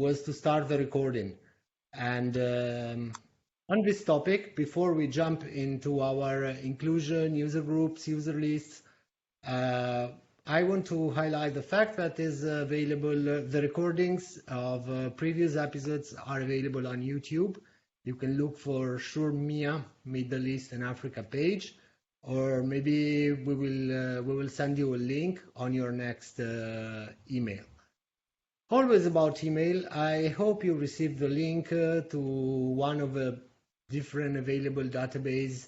was to start the recording. And on this topic, before we jump into our inclusion, user groups, user lists, I want to highlight the fact that is available, the recordings of previous episodes are available on YouTube. You can look for Shure MIA, Middle East and Africa page, or maybe we will send you a link on your next email. Always about email, I hope you received the link to one of the different available database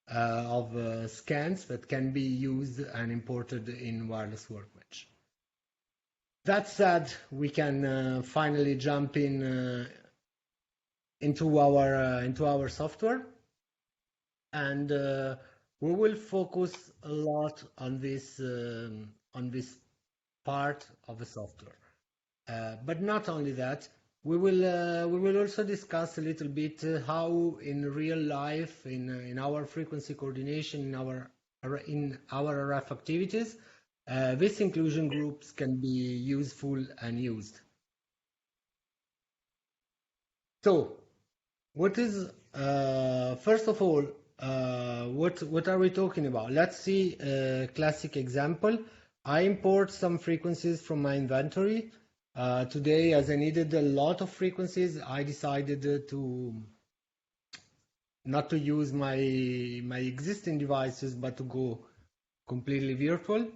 of scans that can be used and imported in Wireless Workbench. That said, we can finally jump in into our software, and we will focus a lot on this part of the software. But not only that, we will also discuss a little bit how in real life, in our frequency coordination, in our RF activities, these inclusion groups can be useful and used. So, what is first of all, what are we talking about? Let's see a classic example. I import some frequencies from my inventory. Today, as I needed a lot of frequencies, I decided to not to use my existing devices, but to go completely virtual.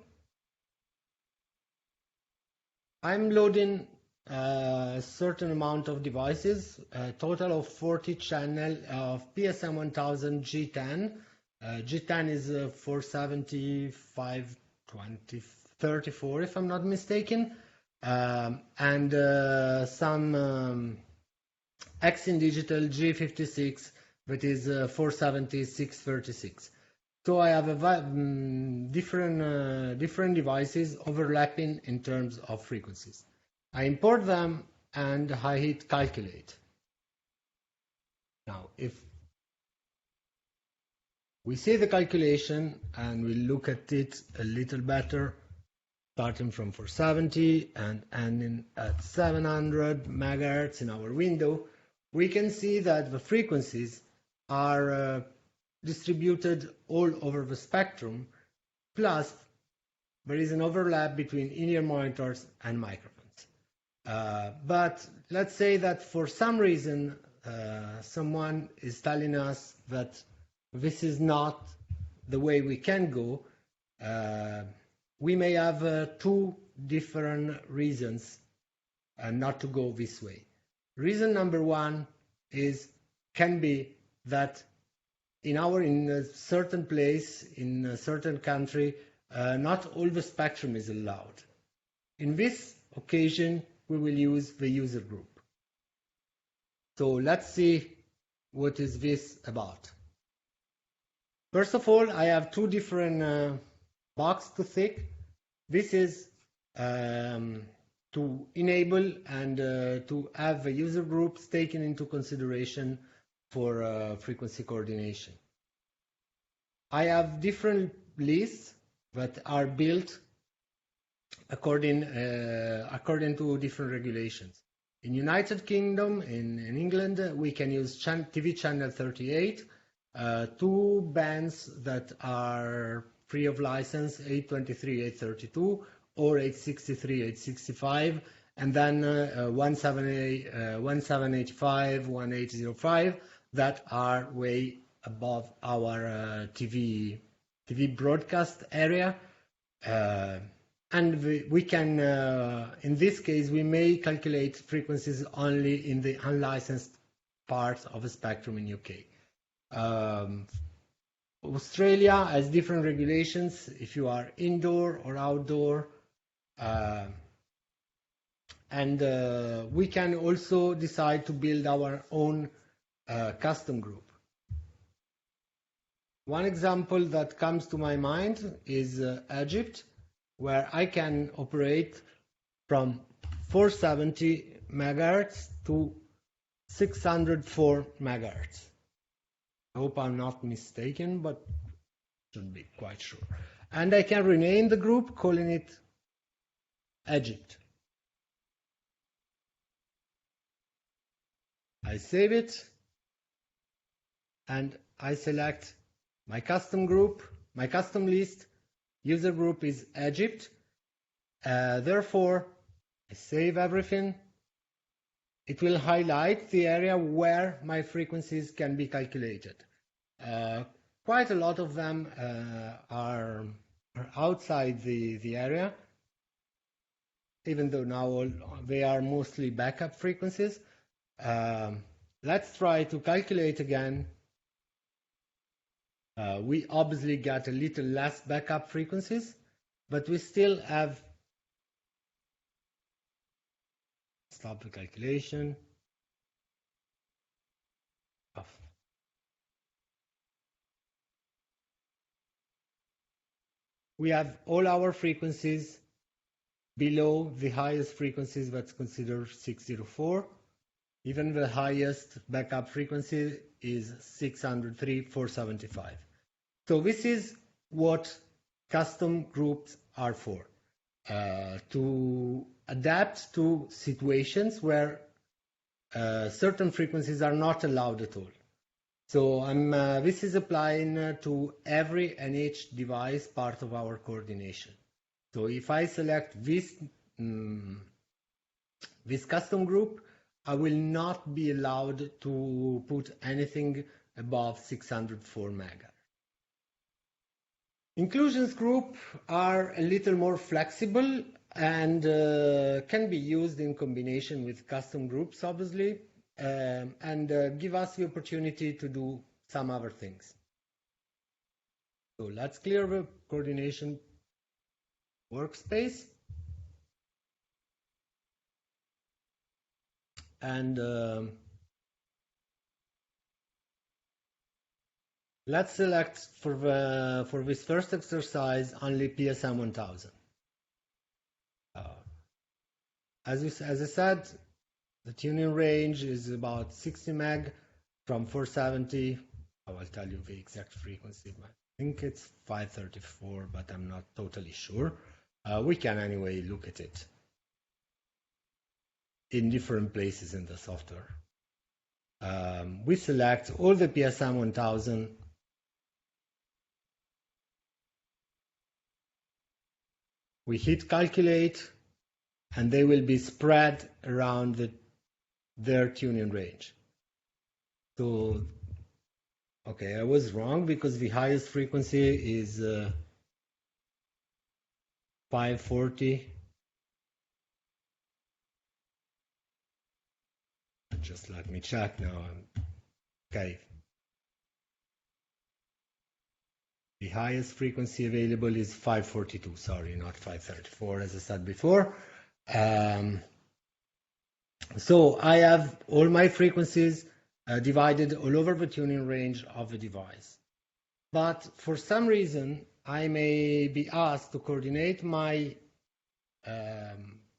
I'm loading a certain amount of devices, a total of 40 channel of PSM 1000 G10. G10 is 475/2034, if I'm not mistaken. And some Exin Digital G56 that is 470/636. So I have different devices overlapping in terms of frequencies. I import them and I hit calculate. Now, if we see the calculation and we look at it a little better, starting from 470 and ending at 700 megahertz in our window, we can see that the frequencies are distributed all over the spectrum, plus there is an overlap between in-ear monitors and microphones. But let's say that for some reason someone is telling us that this is not the way we can go. We may have two different reasons not to go this way. Reason number one can be that in a certain place, in a certain country, not all the spectrum is allowed. In this occasion, we will use the user group. So let's see what is this about. First of all, I have two different box to tick. This is to enable and to have the user groups taken into consideration for frequency coordination. I have different lists that are built according to different regulations. In United Kingdom, in England, we can use TV channel 38, two bands that are free of license, 823, 832, or 863, 865, and then 1785, 1805 that are way above our TV broadcast area. And we can, in this case, we may calculate frequencies only in the unlicensed part of the spectrum in UK. Australia has different regulations if you are indoor or outdoor. And we can also decide to build our own custom group. One example that comes to my mind is Egypt, where I can operate from 470 megahertz to 604 megahertz. I hope I'm not mistaken, but should be quite sure. And I can rename the group, calling it Egypt. I save it, and I select my custom group, my custom list. User group is Egypt. Therefore, I save everything. It will highlight the area where my frequencies can be calculated. Quite a lot of them are outside the area, even though now they are mostly backup frequencies. Let's try to calculate again. We obviously got a little less backup frequencies, but we still have. Stop the calculation. Off. We have all our frequencies below the highest frequencies that's considered 604. Even the highest backup frequency is 603,475. So this is what custom groups are for, to adapt to situations where certain frequencies are not allowed at all. So this is applying to every and each device part of our coordination. So if I select this custom group, I will not be allowed to put anything above 604 mega. Inclusions group are a little more flexible and can be used in combination with custom groups, obviously, and give us the opportunity to do some other things. So let's clear the coordination workspace. And let's select for this first exercise only PSM 1000. As I said, the tuning range is about 60 meg from 470. I will tell you the exact frequency. I think it's 534, but I'm not totally sure. We can anyway look at it in different places in the software. We select all the PSM 1000. We hit calculate, and they will be spread around their tuning range. So, okay, I was wrong because the highest frequency is 540. Just let me check now. Okay. The highest frequency available is 542, sorry, not 534, as I said before. So I have all my frequencies divided all over the tuning range of the device. But for some reason, I may be asked to coordinate my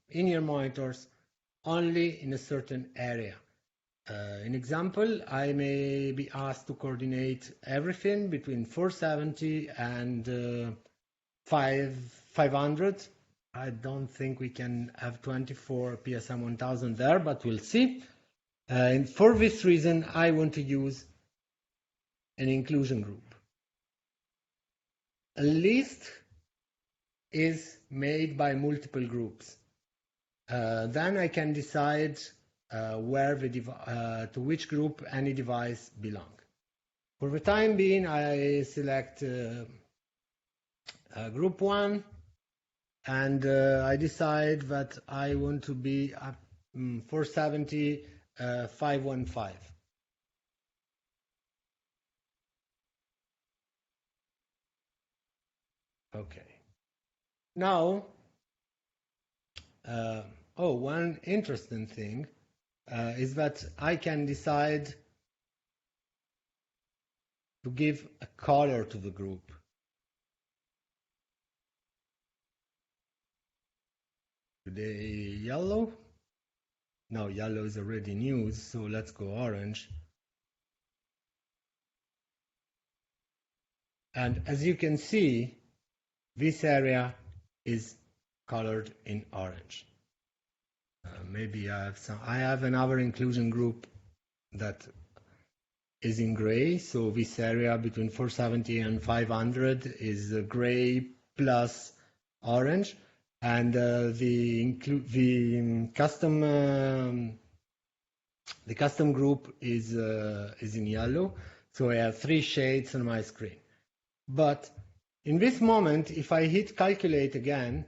in-ear monitors only in a certain area. In example, I may be asked to coordinate everything between 470 and 500. I don't think we can have 24 PSM 1000 there, but we'll see. And for this reason, I want to use an inclusion group. A list is made by multiple groups. Then I can decide to which group any device belongs. For the time being, I select group 1, and I decide that I want to be at 470 515. Okay. Now, one interesting thing is that I can decide to give a color to the group. Today, yellow? No, yellow is already news, so let's go orange. And as you can see, this area is colored in orange. Maybe I have another inclusion group that is in gray. So this area between 470 and 500 is gray plus orange, and the custom group is in yellow. So I have 3 shades on my screen. But in this moment, if I hit calculate again,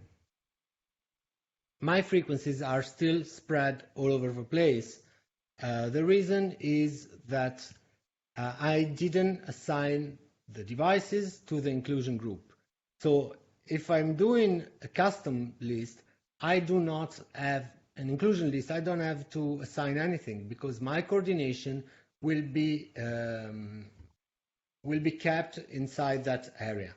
my frequencies are still spread all over the place. The reason is that I didn't assign the devices to the inclusion group. So if I'm doing a custom list, I do not have an inclusion list. I don't have to assign anything because my coordination will be kept inside that area.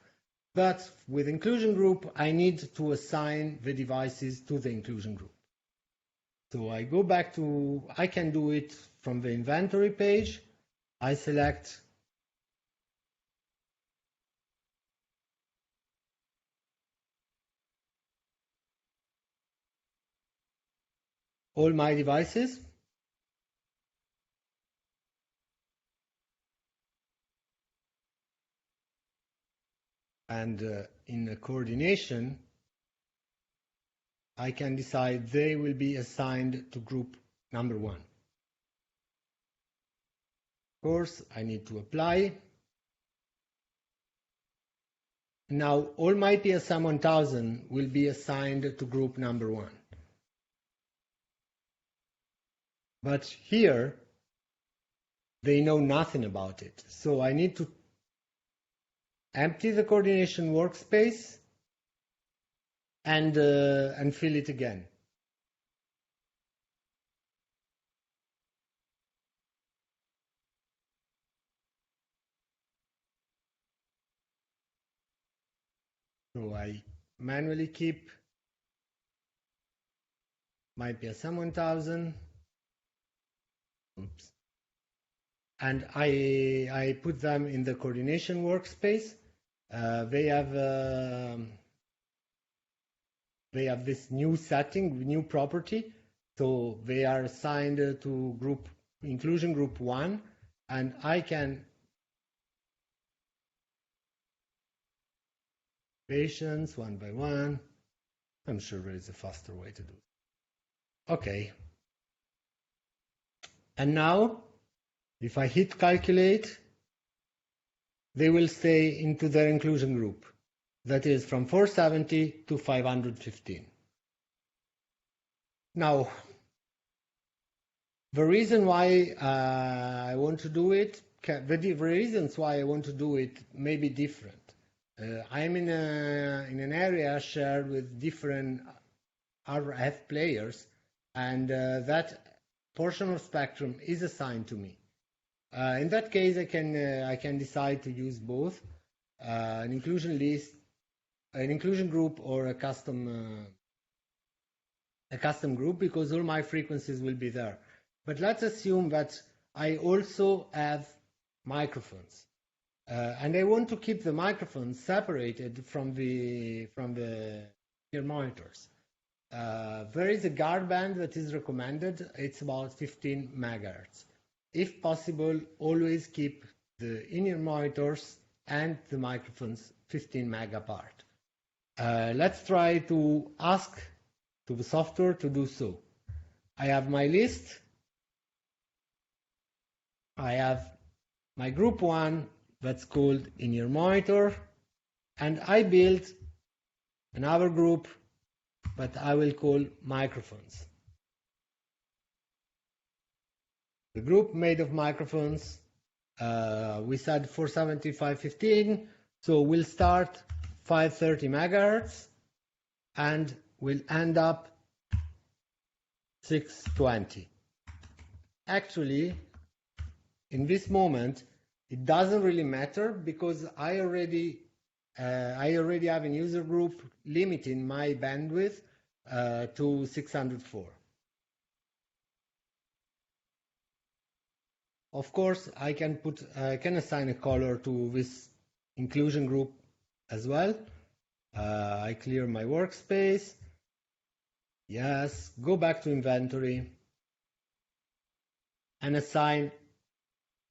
But with inclusion group, I need to assign the devices to the inclusion group. So I go back to, I can do it from the inventory page. I select all my devices. And in the coordination, I can decide they will be assigned to group number 1. Of course, I need to apply. Now, all my PSM 1000 will be assigned to group number 1. But here, they know nothing about it. So I need to empty the coordination workspace and fill it again. So I manually keep my PSM 1000. Oops. And I put them in the coordination workspace. They have this new setting, new property. So they are assigned to inclusion group 1, and I can patients one by one. I'm sure there is a faster way to do it. Okay. And now, if I hit calculate, they will stay into their inclusion group. That is from 470 to 515. Now, the reason why I want to do it, the reasons why I want to do it may be different. I'm in an area shared with different RF players, and that portion of spectrum is assigned to me. In that case, I can decide to use both an inclusion list, an inclusion group, or a custom group, because all my frequencies will be there. But let's assume that I also have microphones, and I want to keep the microphones separated from the ear monitors. There is a guard band that is recommended. It's about 15 megahertz. If possible, always keep the in-ear monitors and the microphones 15 meg apart. Let's try to ask to the software to do so. I have my list. I have my group 1 that's called in-ear monitor, and I built another group that I will call microphones. The group made of microphones, we said 470, 515, so we'll start 530 megahertz and we'll end up 620. Actually, in this moment, it doesn't really matter because I already have a user group limiting my bandwidth to 604. Of course, I can assign a color to this inclusion group as well. I clear my workspace. Yes, go back to inventory. and assign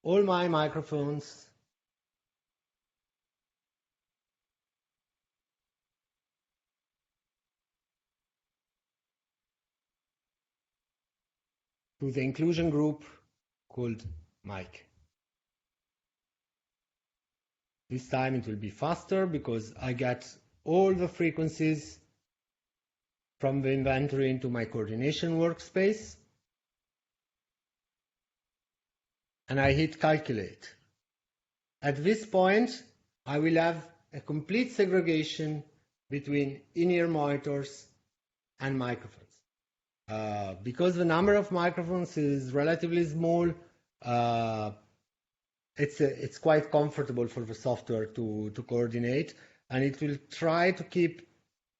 all my microphones to the inclusion group called mic. This time it will be faster because I get all the frequencies from the inventory into my coordination workspace, and I hit calculate. At this point, I will have a complete segregation between in-ear monitors and microphones. Because the number of microphones is relatively small, it's quite comfortable for the software to coordinate, and it will try to keep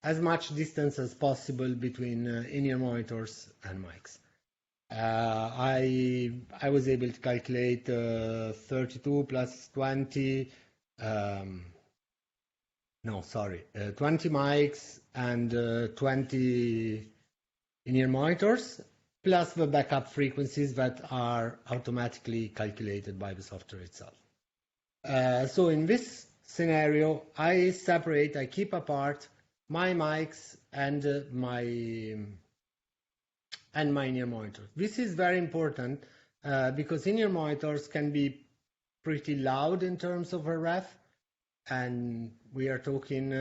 as much distance as possible between in-ear monitors and mics. I was able to calculate 32 plus 20, 20 mics and 20 in-ear monitors, plus the backup frequencies that are automatically calculated by the software itself. So in this scenario, I keep apart my mics and my in-ear monitor. This is very important because in-ear monitors can be pretty loud in terms of RF, and we are talking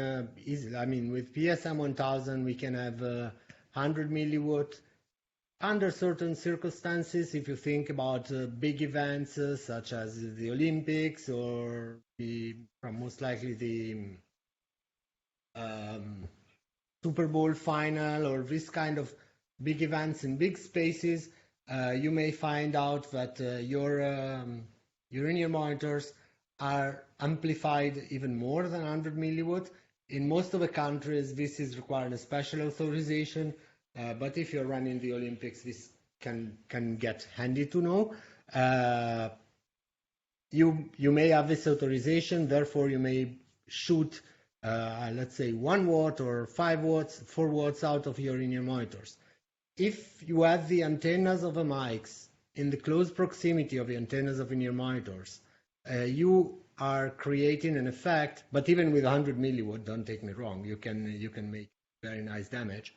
easily. I mean, with PSM 1000, we can have 100 milliwatt. Under certain circumstances, if you think about big events such as the Olympics or most likely the Super Bowl final or this kind of big events in big spaces, you may find out that your in-ear monitors are amplified even more than 100 milliwatt. In most of the countries, this is required a special authorization, but if you're running the Olympics, this can get handy to know. You may have this authorization, therefore you may shoot, let's say 1 watt or 5 watts, 4 watts out of your in-ear monitors. If you have the antennas of the mics in the close proximity of the antennas of in-ear monitors, you are creating an effect, but even with 100 milliwatt, don't take me wrong, you can make very nice damage.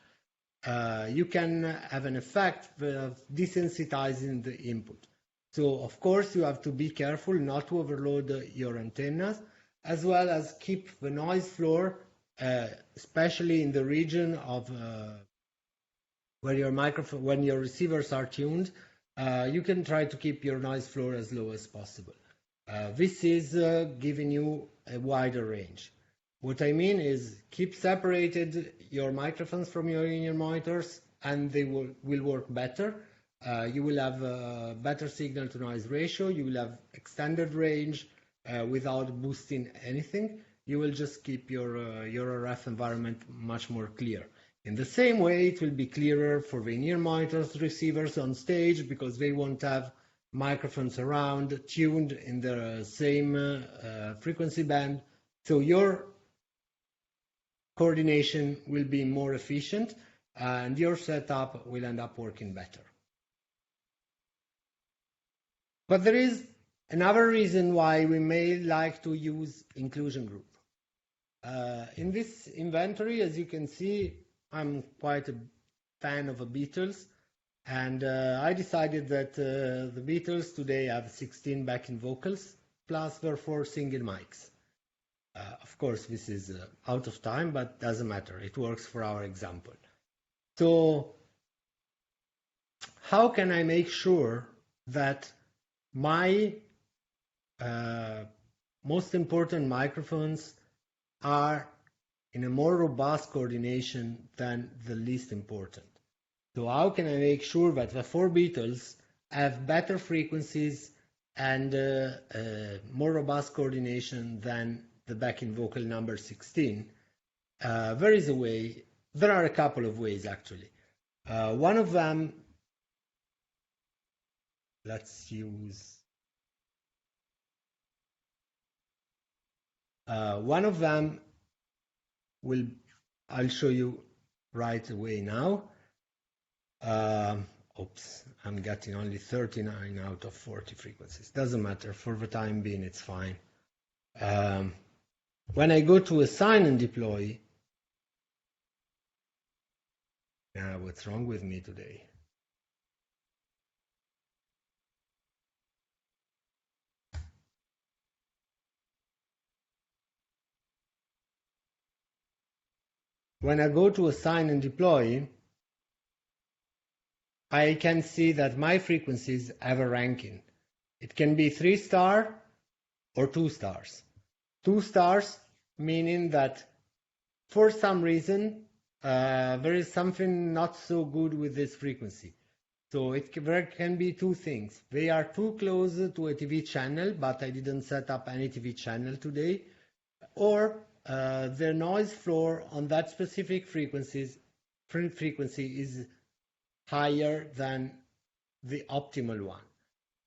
You can have an effect of desensitizing the input. So of course you have to be careful not to overload your antennas, as well as keep the noise floor, especially in the region of where your receivers are tuned. You can try to keep your noise floor as low as possible. This is giving you a wider range. What I mean is keep separated your microphones from your in-ear monitors, and they will work better. You will have a better signal to noise ratio. You will have extended range without boosting anything. You will just keep your RF environment much more clear. In the same way, it will be clearer for the in-ear monitors receivers on stage because they won't have microphones around tuned in the same frequency band. So your coordination will be more efficient and your setup will end up working better. But there is another reason why we may like to use inclusion group. In this inventory, as you can see, I'm quite a fan of the Beatles, and I decided that the Beatles today have 16 backing vocals plus their 4 single mics. Of course, this is out of time, but doesn't matter. It works for our example. So how can I make sure that my most important microphones are in a more robust coordination than the least important? So how can I make sure that the 4 Beatles have better frequencies and more robust coordination than the backing vocal number 16? There are a couple of ways actually. One of them, let's use, one of them I'll show you right away now. Oops, I'm getting only 39 out of 40 frequencies. Doesn't matter, for the time being it's fine. When I go to assign and deploy, what's wrong with me today? When I go to assign and deploy, I can see that my frequencies have a ranking. It can be 3-star or 2 stars. 2 stars meaning that for some reason there is something not so good with this frequency. So there can be two things. They are too close to a TV channel, but I didn't set up any TV channel today. Or the noise floor on that specific frequency is higher than the optimal one.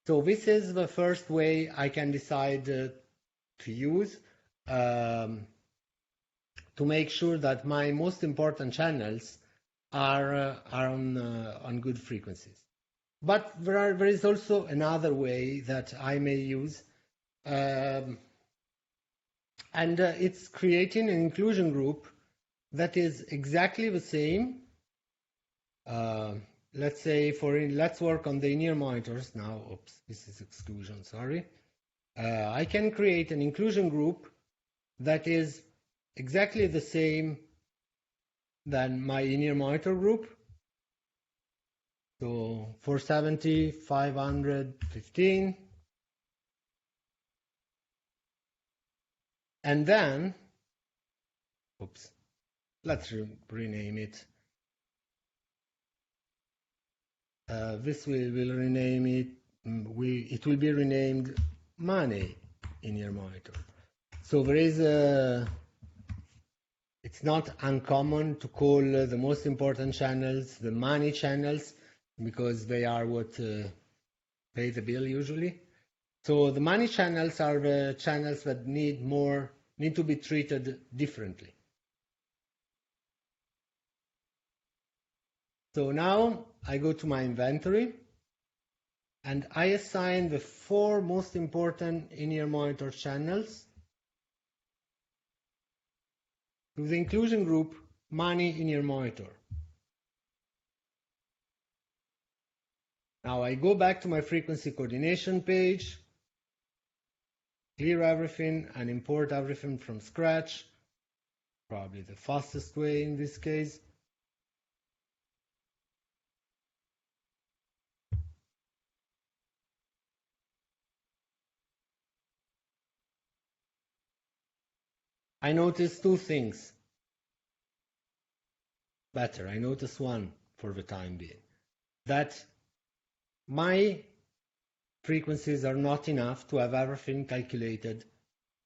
So this is the first way I can decide to use to make sure that my most important channels are on good frequencies. But there is also another way that I may use, and it's creating an inclusion group that is exactly the same. Let's say let's work on the in-ear monitors now. Oops, this is exclusion, sorry. I can create an inclusion group that is exactly the same than my in-ear monitor group. So 470, 515. And then, oops, let's rename it. This will rename it, it will be renamed money in-ear monitor. So there is it's not uncommon to call the most important channels the money channels, because they are what pay the bill usually. So the money channels are the channels that need to be treated differently. So now I go to my inventory and I assign the 4 most important in-ear monitor channels to the inclusion group money in-ear monitor. Now I go back to my frequency coordination page, clear everything and import everything from scratch, probably the fastest way in this case. I noticed 2 things. Better, I noticed one for the time being. That my frequencies are not enough to have everything calculated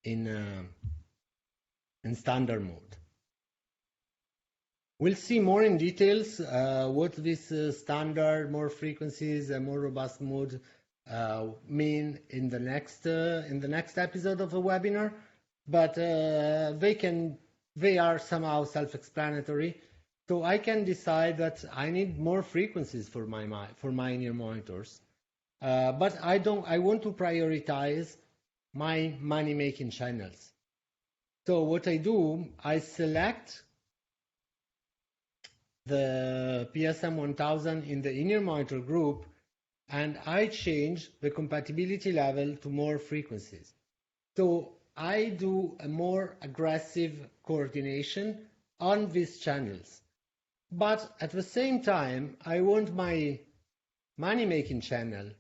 in standard mode. We'll see more in details what this standard, more frequencies, and more robust mode mean in the next episode of the webinar. But they are somehow self-explanatory. So I can decide that I need more frequencies for my in-ear monitors, but I want to prioritize my money-making channels. So what I do, I select the PSM 1000 in the in-ear monitor group, and I change the compatibility level to more frequencies. So I do a more aggressive coordination on these channels. But at the same time, I want my money-making channel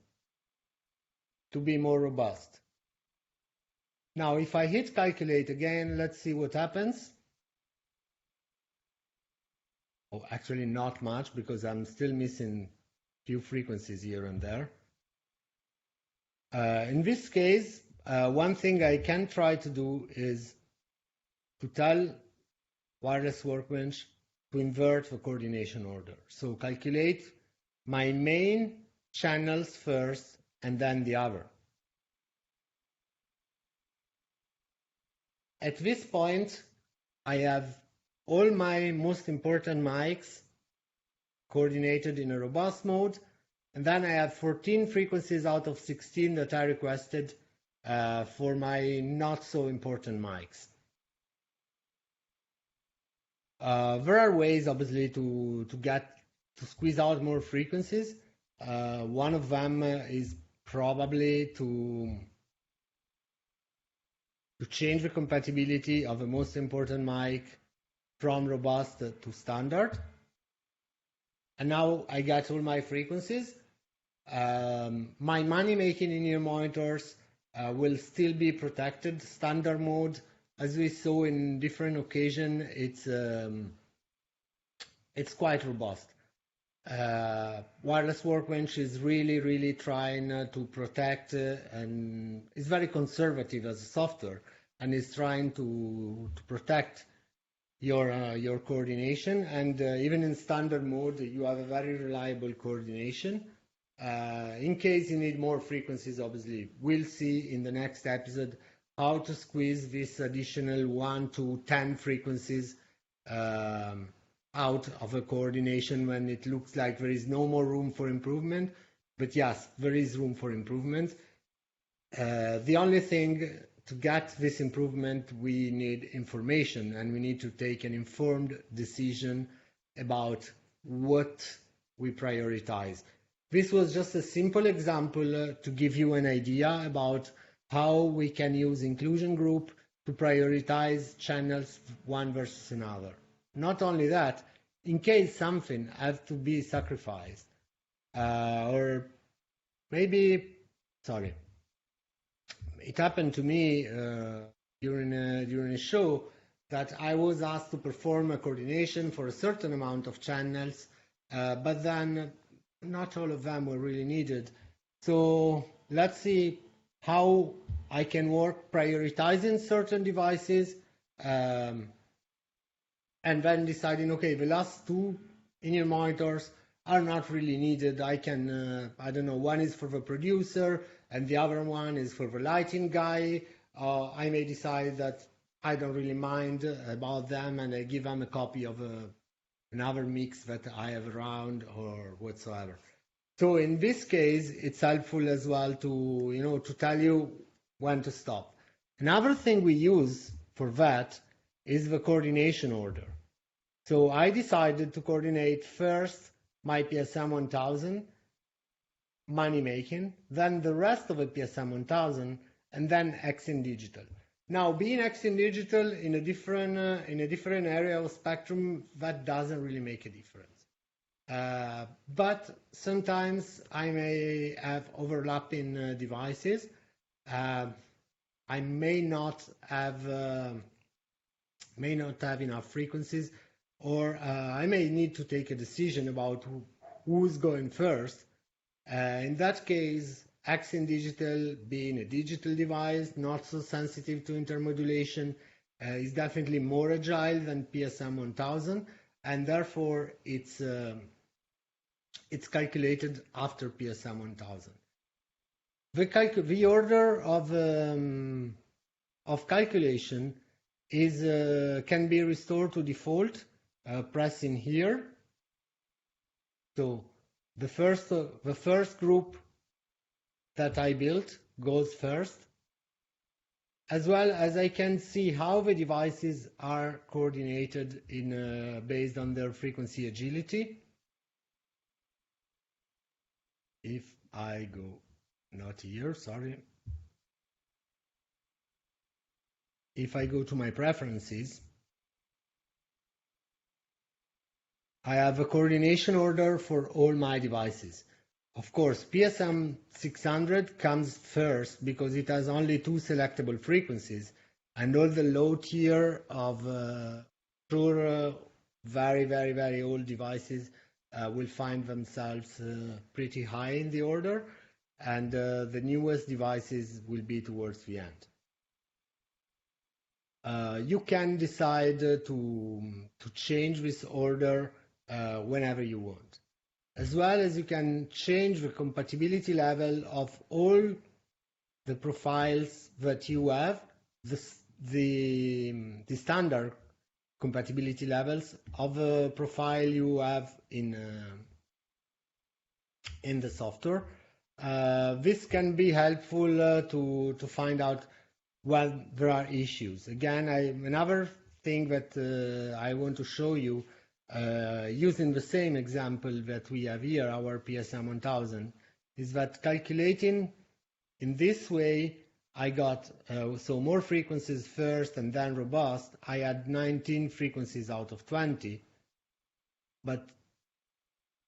to be more robust. Now, if I hit calculate again, let's see what happens. Oh, actually not much, because I'm still missing a few frequencies here and there. In this case, one thing I can try to do is to tell Wireless Workbench to invert the coordination order. So calculate my main channels first and then the other. At this point, I have all my most important mics coordinated in a robust mode, And then I have 14 frequencies out of 16 that I requested for my not so important mics. There are ways, obviously, to squeeze out more frequencies. One of them is probably to change the compatibility of the most important mic from robust to standard. And now I get all my frequencies. My money making in-ear monitors will still be protected. Standard mode, as we saw in different occasions, it's quite robust. Wireless Workbench is really trying to protect and is very conservative as a software, and is trying to protect your coordination. And even in standard mode, you have a very reliable coordination. In case you need more frequencies, obviously, we'll see in the next episode how to squeeze this additional 1 to 10 frequencies out of a coordination when it looks like there is no more room for improvement. But yes, there is room for improvement. The only thing, to get this improvement, we need information, and we need to take an informed decision about what we prioritize. This was just a simple example to give you an idea about how we can use inclusion group to prioritize channels one versus another. Not only that, in case something has to be sacrificed, or maybe, sorry, it happened to me during a show that I was asked to perform a coordination for a certain amount of channels, but then not all of them were really needed. So let's see how I can work prioritizing certain devices, and then deciding, okay, the last two in-ear monitors are not really needed. I can, I don't know, one is for the producer and the other one is for the lighting guy. I may decide that I don't really mind about them, and I give them a copy of another mix that I have around or whatsoever. So in this case, it's helpful as well to, to tell you when to stop. Another thing we use for that is the coordination order. So I decided to coordinate first my PSM 1000 money making, then the rest of the PSM 1000, and then X in digital. Now, being X in digital in a different area of spectrum, that doesn't really make a difference. But sometimes I may have overlapping devices. I may not have enough frequencies, or I may need to take a decision about who's going first. In that case, X in digital, being a digital device, not so sensitive to intermodulation, is definitely more agile than PSM 1000, and therefore it's calculated after PSM 1000. The order of calculation is can be restored to default, pressing here. So the first group that I built goes first, as well as I can see how the devices are coordinated based on their frequency agility. If I go, not here, sorry. If I go to my preferences, I have a coordination order for all my devices. Of course, PSM 600 comes first because it has only 2 selectable frequencies, and all the low tier of Shure very old devices will find themselves pretty high in the order, and the newest devices will be towards the end. You can decide to change this order whenever you want, as well as you can change the compatibility level of all the profiles that you have, the standard compatibility levels of a profile you have in in the software. This can be helpful to find out when there are issues. Again, another thing that I want to show you, using the same example that we have here, our PSM 1000, is that calculating in this way, I got so more frequencies first and then robust. I had 19 frequencies out of 20, but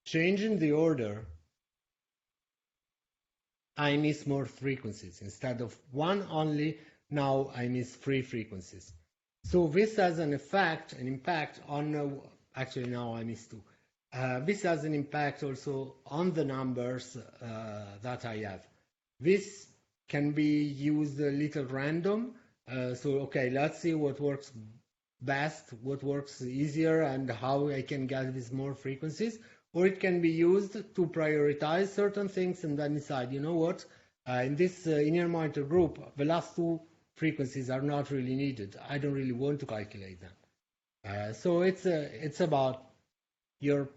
changing the order, I miss more frequencies. Instead of one only, now I miss 3 frequencies. So this has an impact on, actually now I miss 2. This has an impact also on the numbers that I have. This can be used a little random. So, okay, let's see what works best, what works easier, and how I can get these more frequencies. Or it can be used to prioritize certain things and then decide, you know what, in this in-ear monitor group, the last 2 frequencies are not really needed. I don't really want to calculate them. So it's about your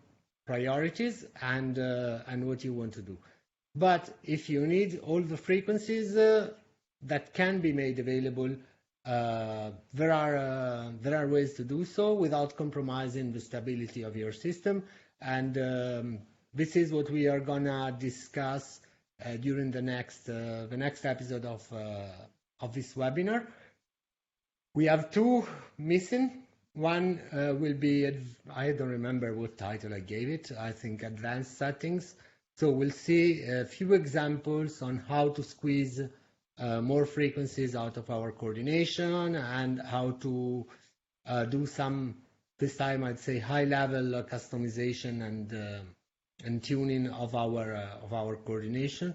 priorities and what you want to do. But if you need all the frequencies that can be made available, there are ways to do so without compromising the stability of your system. And this is what we are gonna discuss during the next episode of this webinar. We have 2 missing. One will be, I don't remember what title I gave it, I think advanced settings. So we'll see a few examples on how to squeeze more frequencies out of our coordination and how to do some, this time I'd say high-level customization and tuning of our coordination.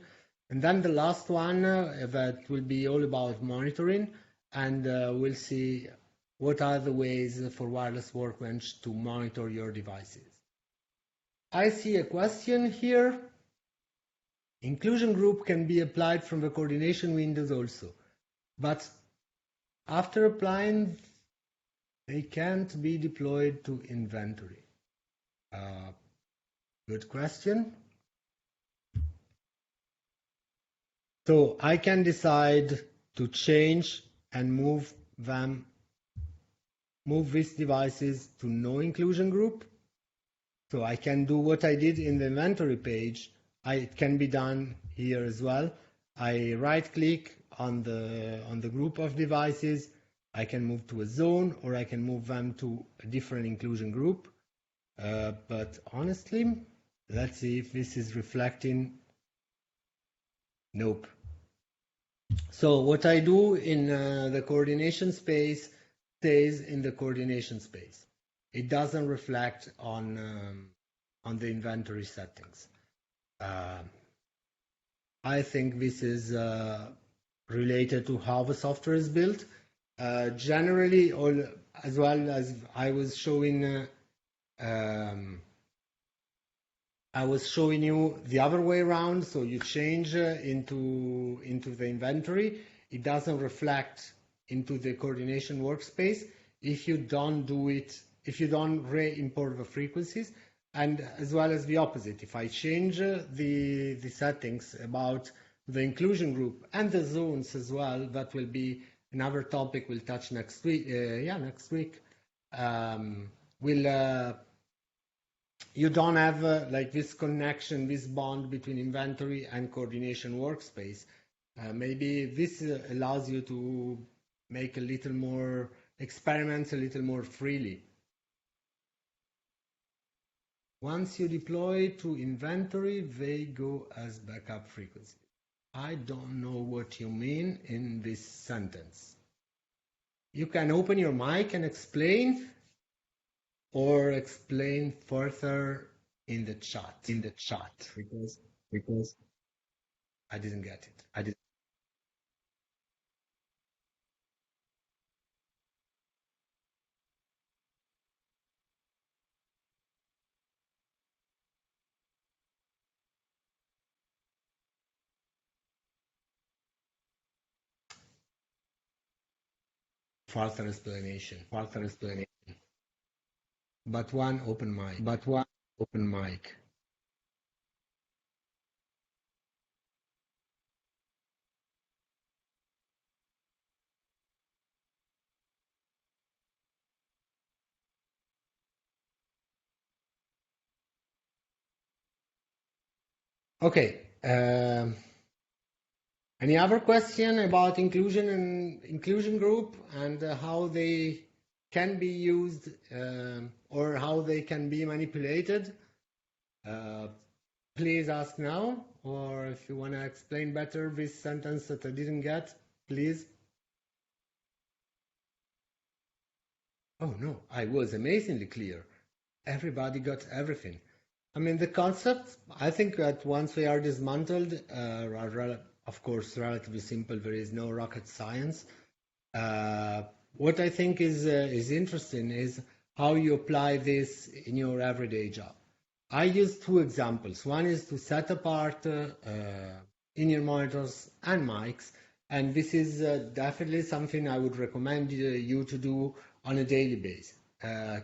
And then the last one that will be all about monitoring, and we'll see what are the ways for Wireless Workbench to monitor your devices. I see a question here. Inclusion group can be applied from the coordination windows also, but after applying, they can't be deployed to inventory. Good question. So I can decide to change and move these devices to no inclusion group. So I can do what I did in the inventory page. It can be done here as well. I right-click on the group of devices. I can move to a zone, or I can move them to a different inclusion group. But honestly, let's see if this is reflecting. Nope. So what I do in the coordination space stays in the coordination space. It doesn't reflect on the inventory settings. I think this is related to how the software is built. Generally, as well as I was showing you the other way around. So you change into the inventory. It doesn't reflect into the coordination workspace if you don't do it, if you don't re-import the frequencies. And as well as the opposite, if I change the settings about the inclusion group and the zones as well, that will be another topic we'll touch next week. Next week. You don't have like this connection, this bond between inventory and coordination workspace. Maybe this allows you to make a little more experiments, a little more freely. Once you deploy to inventory, they go as backup frequency. I don't know what you mean in this sentence. You can open your mic and explain, or explain further in the chat. Because I didn't get it. Further explanation. But one open mic. Okay. Any other question about inclusion and inclusion group and how they can be used or how they can be manipulated? Please ask now, or if you want to explain better this sentence that I didn't get, please. Oh no, I was amazingly clear. Everybody got everything. I mean, the concepts, I think that once they are dismantled, are of course relatively simple. There is no rocket science. What I think is interesting is how you apply this in your everyday job. I use two examples. One is to set apart in-ear monitors and mics, and this is definitely something I would recommend you to do on a daily basis.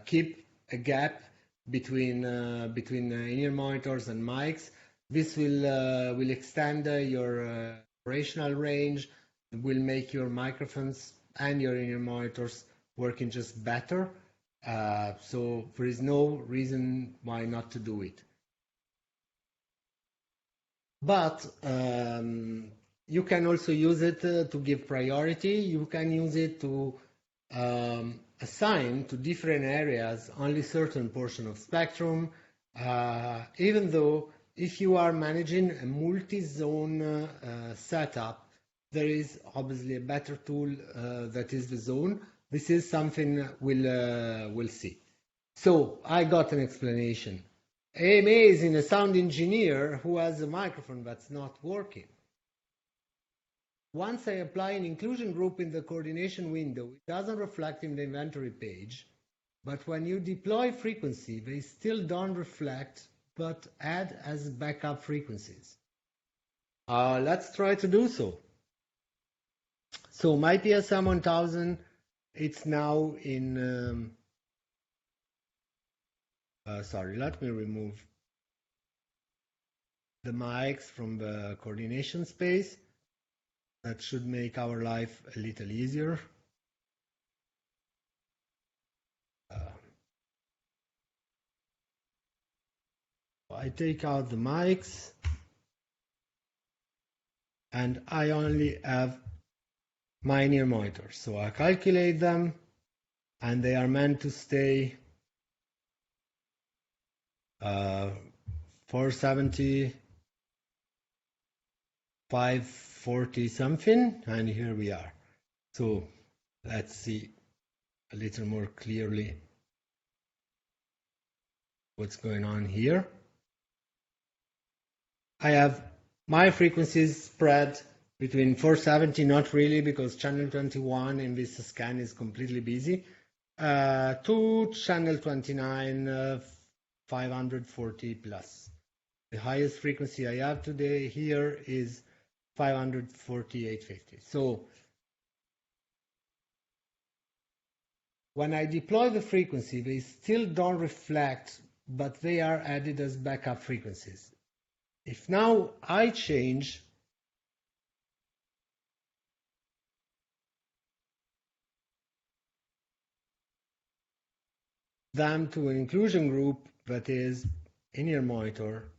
Keep a gap between in-ear monitors and mics. This will extend your operational range, will make your microphones and your in-ear monitors working just better. So there is no reason why not to do it. But you can also use it to give priority. You can use it to assign to different areas only certain portion of spectrum, even though if you are managing a multi-zone setup, there is obviously a better tool that is the zone. This is something we'll see. So I got an explanation. Amazing, a sound engineer who has a microphone that's not working. Once I apply an inclusion group in the coordination window, it doesn't reflect in the inventory page, but when you deploy frequency, they still don't reflect, but add as backup frequencies. Let's try to do so. So my PSM 1000, it's now in, sorry, let me remove the mics from the coordination space. That should make our life a little easier. I take out the mics and I only have my in-ear monitors. So I calculate them and they are meant to stay 470, 540 something, and here we are. So let's see a little more clearly what's going on here. I have my frequencies spread between 470, not really, because channel 21 in this scan is completely busy, to channel 29, 540 plus. The highest frequency I have today here is 548.50. So when I deploy the frequency, they still don't reflect, but they are added as backup frequencies. If now I change them to an inclusion group that is in-ear monitor,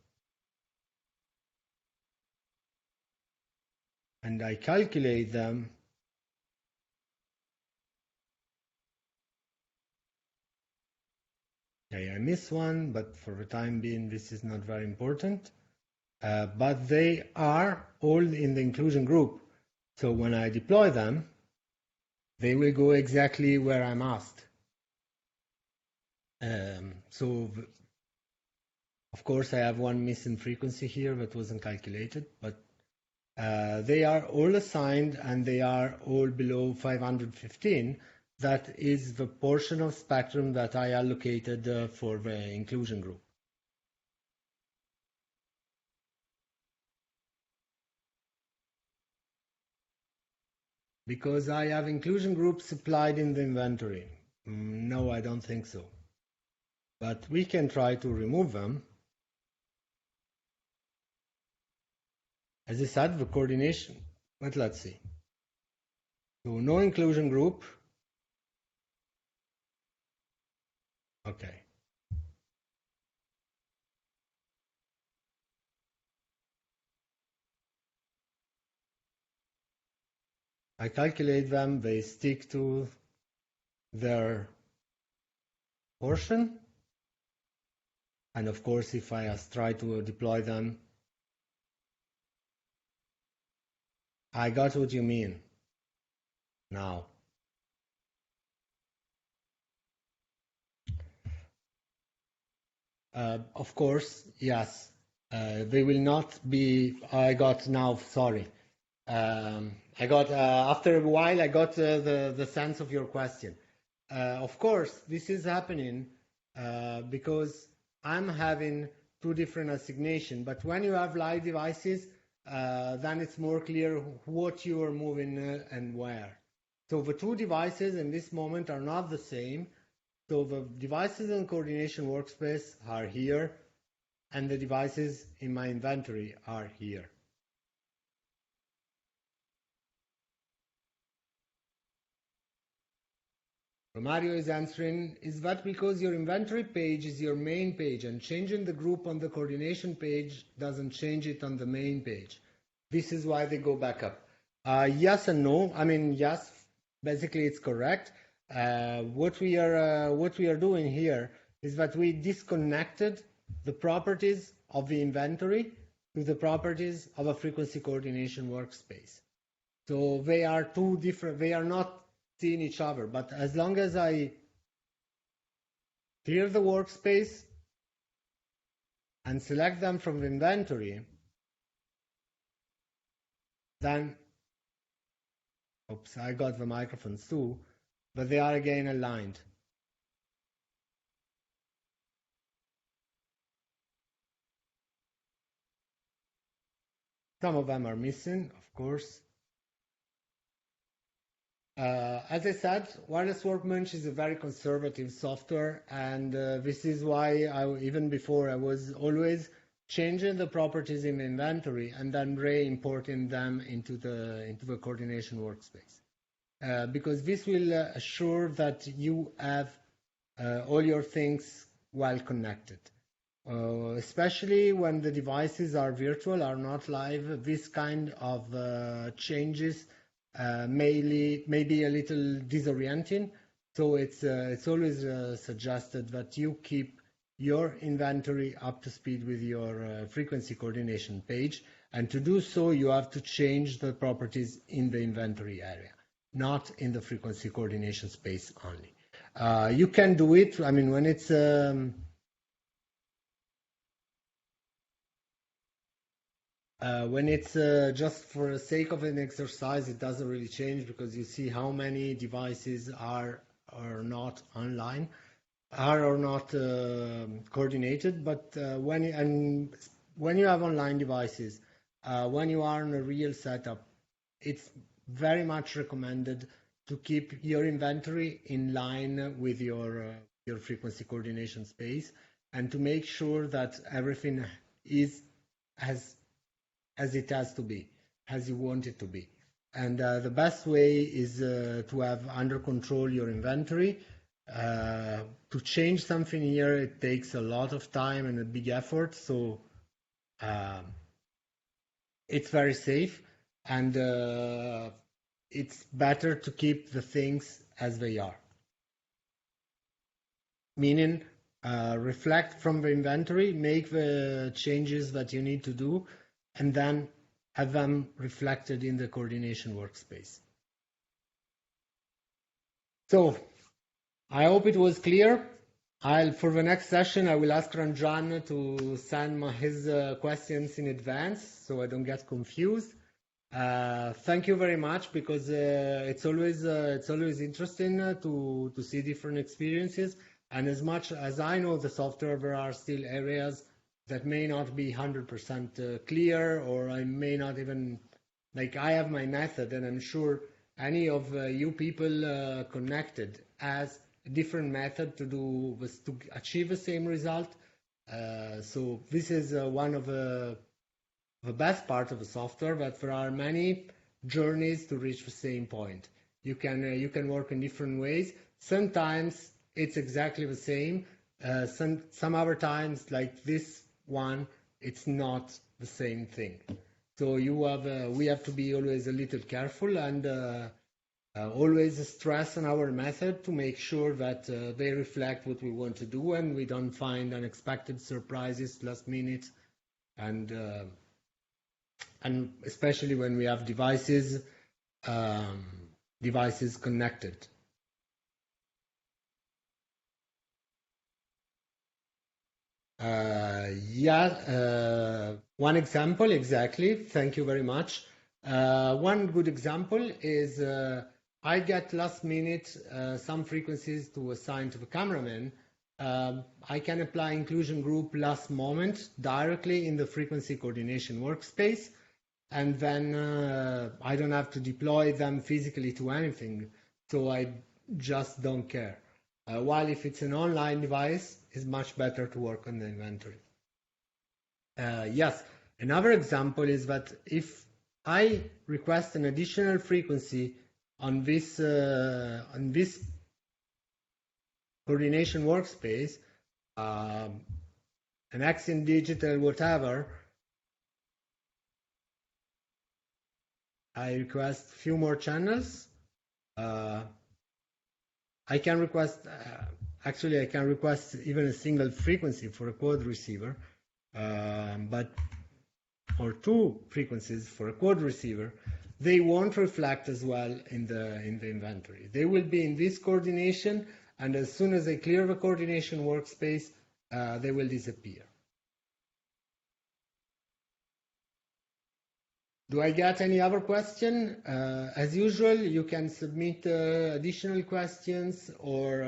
and I calculate them, okay, I miss one, but for the time being this is not very important. But they are all in the inclusion group. So when I deploy them, they will go exactly where I'm asked. So of course I have one missing frequency here that wasn't calculated, but they are all assigned and they are all below 515. That is the portion of spectrum that I allocated for the inclusion group. Because I have inclusion groups supplied in the inventory. No, I don't think so. But we can try to remove them. As I said, the coordination, but let's see. So no inclusion group. Okay. I calculate them, they stick to their portion. And of course, if I try to deploy them, I got what you mean now. Of course, yes. They will not be, I got now, sorry. I got, after a while, I got the sense of your question. Of course, this is happening because I'm having two different assignations, but when you have live devices, then it's more clear what you are moving and where. So the two devices in this moment are not the same. So the devices in coordination workspace are here, and the devices in my inventory are here. Mario is answering, is that because your inventory page is your main page and changing the group on the coordination page doesn't change it on the main page? This is why they go back up. Yes and no. I mean, yes, basically it's correct. What we are doing here is that we disconnected the properties of the inventory to the properties of a frequency coordination workspace. So they are two different, they are not seeing each other, but as long as I clear the workspace and select them from the inventory, then, oops, I got the microphones too, but they are again aligned. Some of them are missing, of course. As I said, Wireless Workbench is a very conservative software, and this is why even before I was always changing the properties in the inventory and then re-importing them into the coordination workspace. Because this will assure that you have all your things well connected. Especially when the devices are virtual, are not live, this kind of changes may be a little disorienting. So it's always suggested that you keep your inventory up to speed with your frequency coordination page. And to do so, you have to change the properties in the inventory area, not in the frequency coordination space only. You can do it, I mean, when it's just for the sake of an exercise, it doesn't really change because you see how many devices are not online, are or not coordinated. But when you have online devices, when you are in a real setup, it's very much recommended to keep your inventory in line with your frequency coordination space and to make sure that everything is as it has to be, as you want it to be. And the best way is to have under control your inventory. To change something here, it takes a lot of time and a big effort. So it's very safe, and it's better to keep the things as they are. Meaning, reflect from the inventory, make the changes that you need to do, and then have them reflected in the coordination workspace. So I hope it was clear. For the next session, I will ask Ranjan to send his questions in advance so I don't get confused. Thank you very much, because it's always interesting to see different experiences. And as much as I know the software, there are still areas that may not be 100% clear, or I may not even, like, I have my method, and I'm sure any of you people connected has a different method to achieve the same result. So this is one of the best part of the software, but there are many journeys to reach the same point. You can work in different ways. Sometimes it's exactly the same. Some other times, like this one, it's not the same thing. So we have to be always a little careful and always stress on our method to make sure that they reflect what we want to do and we don't find unexpected surprises last minute, and especially when we have devices connected. One example, exactly. Thank you very much. One good example is I get last minute some frequencies to assign to the cameraman. I can apply inclusion group last moment directly in the frequency coordination workspace, and then I don't have to deploy them physically to anything, so I just don't care. While if it's an online device, it's much better to work on the inventory. Yes, another example is that if I request an additional frequency on this coordination workspace, an X in digital whatever, I request a few more channels. I can request, actually I can request even a single frequency for a quad receiver, or two frequencies for a quad receiver. They won't reflect as well in the inventory. They will be in this coordination, and as soon as I clear the coordination workspace, they will disappear. Do I get any other question? As usual, you can submit additional questions or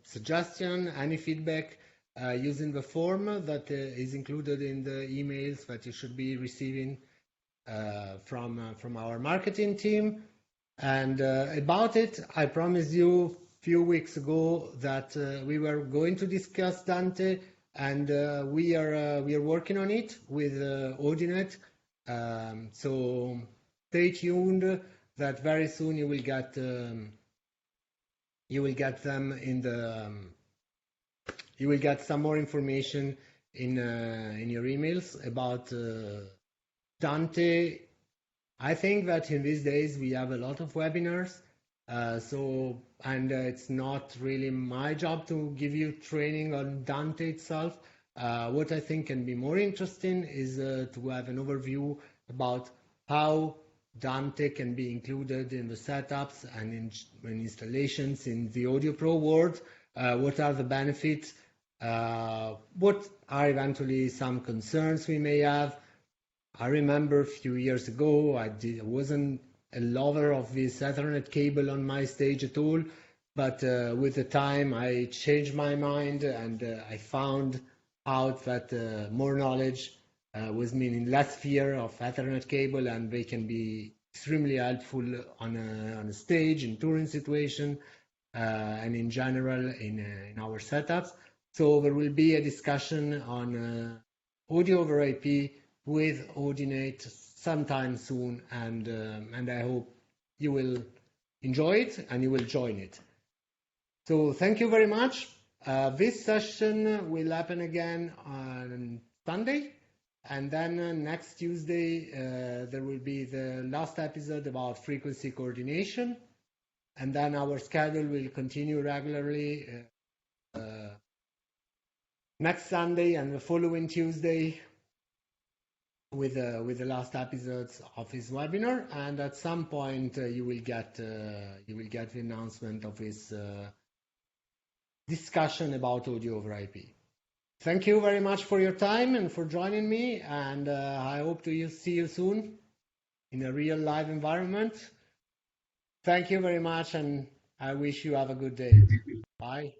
suggestion, any feedback using the form that is included in the emails that you should be receiving from our marketing team. And about it, I promised you a few weeks ago that we were going to discuss Dante, and we are working on it with Audinet. So stay tuned. That very soon you will get them in the. You will get some more information in your emails about Dante. I think that in these days we have a lot of webinars, and it's not really my job to give you training on Dante itself. What I think can be more interesting is to have an overview about how Dante can be included in the setups and in installations in the Audio Pro world. What are the benefits? What are eventually some concerns we may have? I remember a few years ago I wasn't a lover of this Ethernet cable on my stage at all, but with the time I changed my mind, and I found out that more knowledge was meaning less fear of Ethernet cable, and they can be extremely helpful on a stage, in touring situation, and in general in our setups. So there will be a discussion on audio over IP with Audinet sometime soon, and I hope you will enjoy it and you will join it. So thank you very much. This session will happen again on Sunday, and then next Tuesday there will be the last episode about frequency coordination, and then our schedule will continue regularly next Sunday and the following Tuesday with the last episodes of his webinar, and at some point you will get the announcement of his discussion about audio over IP. Thank you very much for your time and for joining me, and I hope to see you soon in a real live environment. Thank you very much, and I wish you have a good day. Bye.